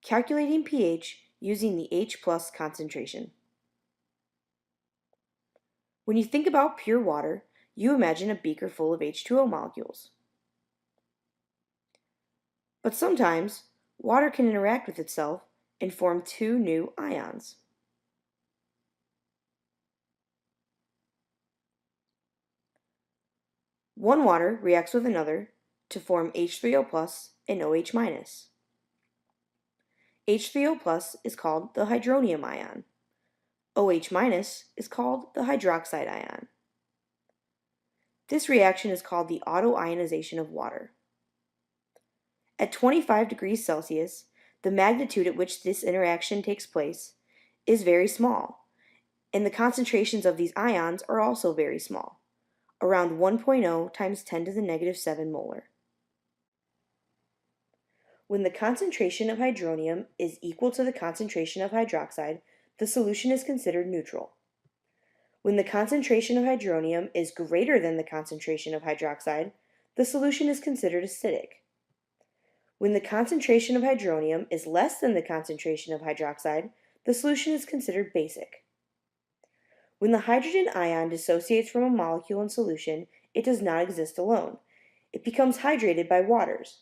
Calculating pH using the H+ concentration. When you think about pure water, you imagine a beaker full of H2O molecules. But sometimes, water can interact with itself and form two new ions. One water reacts with another to form H3O+ and OH-. H3O+ is called the hydronium ion. OH- is called the hydroxide ion. This reaction is called the autoionization of water. At 25 degrees Celsius, the magnitude at which this interaction takes place is very small, and the concentrations of these ions are also very small, around 1.0 times 10 to the negative 7 molar. When the concentration of hydronium is equal to the concentration of hydroxide, the solution is considered neutral. When the concentration of hydronium is greater than the concentration of hydroxide, the solution is considered acidic. When the concentration of hydronium is less than the concentration of hydroxide, the solution is considered basic. When the hydrogen ion dissociates from a molecule in solution, it does not exist alone. It becomes hydrated by waters.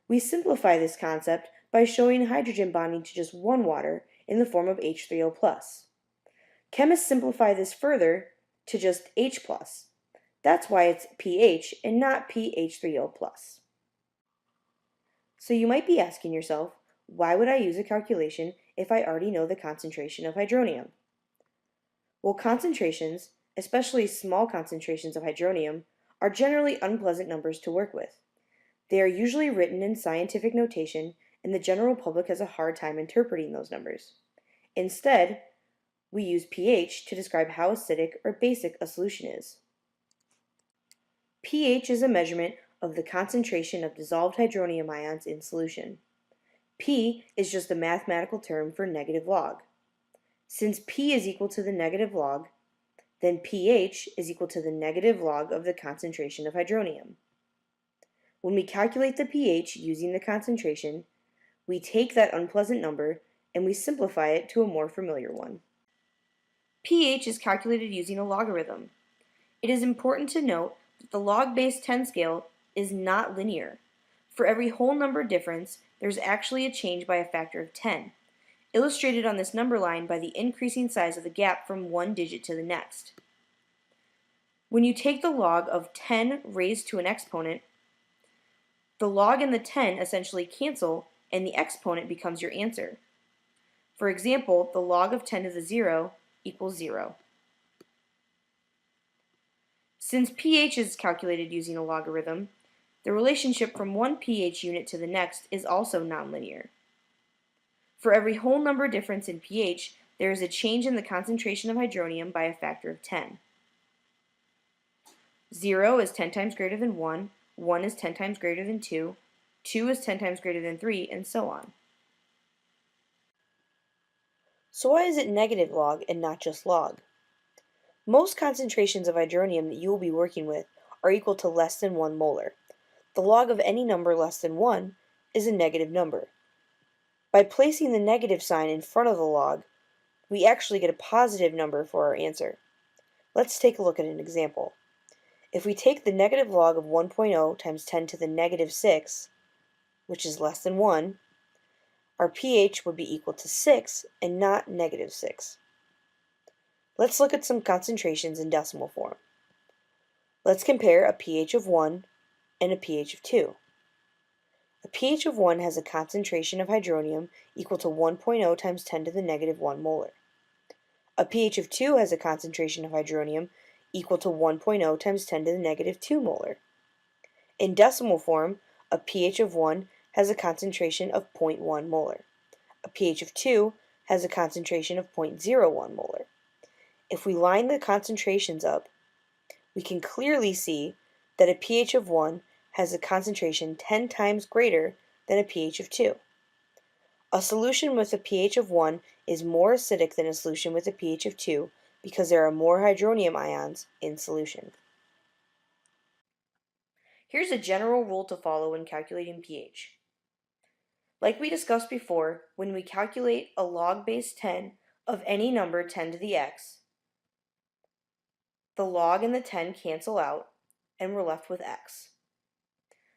We simplify this concept by showing hydrogen bonding to just one water in the form of H3O+. Chemists simplify this further to just H+. That's why it's pH and not PH3O+. So you might be asking yourself, why would I use a calculation if I already know the concentration of hydronium? Well, concentrations, especially small concentrations of hydronium, are generally unpleasant numbers to work with. They are usually written in scientific notation, and the general public has a hard time interpreting those numbers. Instead, we use pH to describe how acidic or basic a solution is. pH is a measurement of the concentration of dissolved hydronium ions in solution. P is just a mathematical term for negative log. Since P is equal to the negative log, then pH is equal to the negative log of the concentration of hydronium. When we calculate the pH using the concentration, we take that unpleasant number and we simplify it to a more familiar one. pH is calculated using a logarithm. It is important to note that the log base 10 scale is not linear. For every whole number difference, there's actually a change by a factor of 10, illustrated on this number line by the increasing size of the gap from one digit to the next. When you take the log of 10 raised to an exponent, the log and the 10 essentially cancel and the exponent becomes your answer. For example, the log of 10 to the 0 equals 0. Since pH is calculated using a logarithm, the relationship from one pH unit to the next is also nonlinear. For every whole number difference in pH, there is a change in the concentration of hydronium by a factor of 10. 0 is 10 times greater than 1, 1 is 10 times greater than 2, 2 is 10 times greater than 3, and so on. So why is it negative log and not just log? Most concentrations of hydronium that you will be working with are equal to less than 1 molar. The log of any number less than 1 is a negative number. By placing the negative sign in front of the log, we actually get a positive number for our answer. Let's take a look at an example. If we take the negative log of 1.0 times 10 to the negative 6, which is less than 1, our pH would be equal to 6 and not negative 6. Let's look at some concentrations in decimal form. Let's compare a pH of 1 and a pH of 2. A pH of 1 has a concentration of hydronium equal to 1.0 times 10 to the negative 1 molar. A pH of 2 has a concentration of hydronium equal to 1.0 times 10 to the negative 2 molar. In decimal form, a pH of 1 has a concentration of 0.1 molar. A pH of 2 has a concentration of 0.01 molar. If we line the concentrations up, we can clearly see that a pH of 1 has a concentration 10 times greater than a pH of 2. A solution with a pH of 1 is more acidic than a solution with a pH of 2 because there are more hydronium ions in solution. Here's a general rule to follow when calculating pH. Like we discussed before, when we calculate a log base 10 of any number 10 to the x, the log and the 10 cancel out, and we're left with x.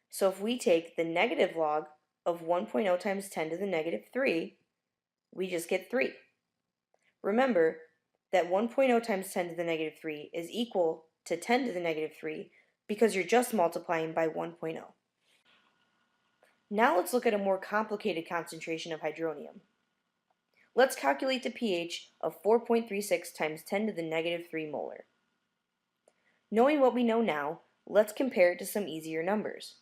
So if we take the negative log of 1.0 times 10 to the negative 3, we just get 3. Remember that 1.0 times 10 to the negative 3 is equal to 10 to the negative 3 because you're just multiplying by 1.0. Now let's look at a more complicated concentration of hydronium. Let's calculate the pH of 4.36 times 10 to the negative 3 molar. Knowing what we know now, let's compare it to some easier numbers.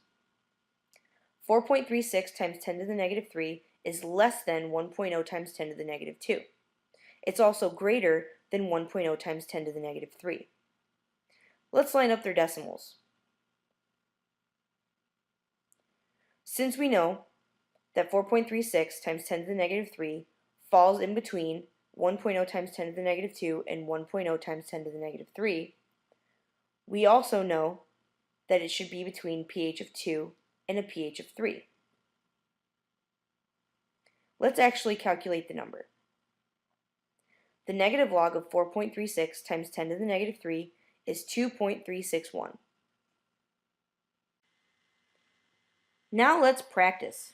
4.36 times 10 to the negative 3 is less than 1.0 times 10 to the negative 2. It's also greater than 1.0 times 10 to the negative 3. Let's line up their decimals. Since we know that 4.36 times 10 to the negative 3 falls in between 1.0 times 10 to the negative 2 and 1.0 times 10 to the negative 3, we also know that it should be between pH of 2 and a pH of 3. Let's actually calculate the number. The negative log of 4.36 times 10 to the negative 3 is 2.361. Now let's practice.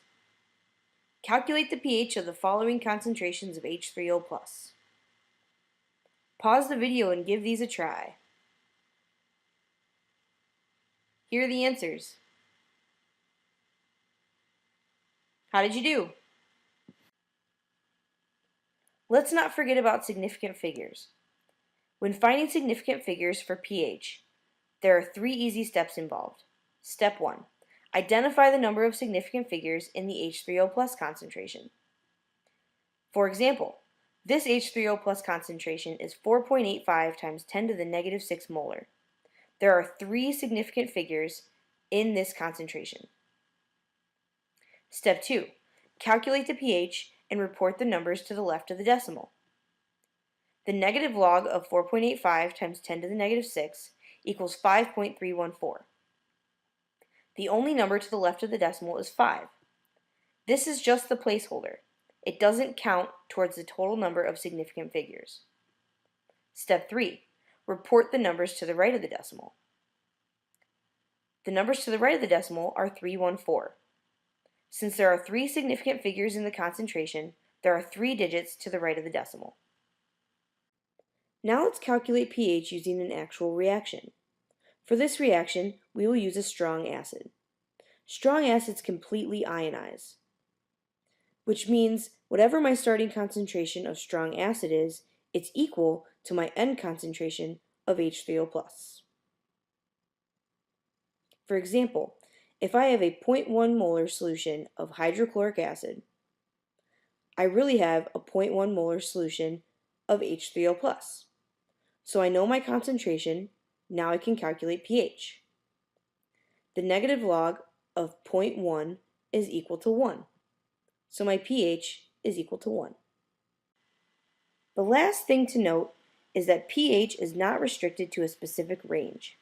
Calculate the pH of the following concentrations of H3O+. Pause the video and give these a try. Here are the answers. How did you do? Let's not forget about significant figures. When finding significant figures for pH, there are 3 easy steps involved. Step 1. Identify the number of significant figures in the H3O+ concentration. For example, this H3O+ concentration is 4.85 times 10 to the negative 6 molar. There are 3 significant figures in this concentration. Step 2. Calculate the pH and report the numbers to the left of the decimal. The negative log of 4.85 times 10 to the negative 6 equals 5.314. The only number to the left of the decimal is 5. This is just the placeholder. It doesn't count towards the total number of significant figures. Step 3. Report the numbers to the right of the decimal. The numbers to the right of the decimal are 314. Since there are 3 significant figures in the concentration, there are 3 digits to the right of the decimal. Now let's calculate pH using an actual reaction. For this reaction, we will use a strong acid. Strong acids completely ionize, which means whatever my starting concentration of strong acid is, it's equal to my end concentration of H3O+. For example, if I have a 0.1 molar solution of hydrochloric acid, I really have a 0.1 molar solution of H3O+. So I know my concentration. Now I can calculate pH. The negative log of 0.1 is equal to 1. So my pH is equal to 1. The last thing to note is that pH is not restricted to a specific range.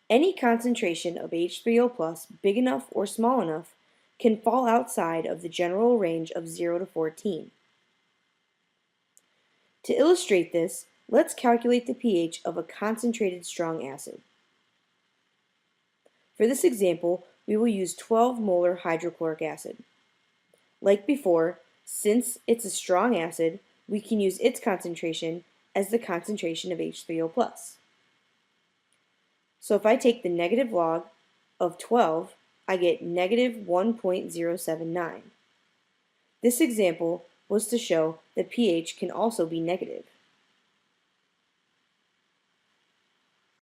Any concentration of H3O+ big enough or small enough can fall outside of the general range of 0 to 14. To illustrate this, let's calculate the pH of a concentrated strong acid. For this example, we will use 12 molar hydrochloric acid. Like before, since it's a strong acid, we can use its concentration as the concentration of H3O+. So if I take the negative log of 12, I get negative 1.079. This example was to show that pH can also be negative.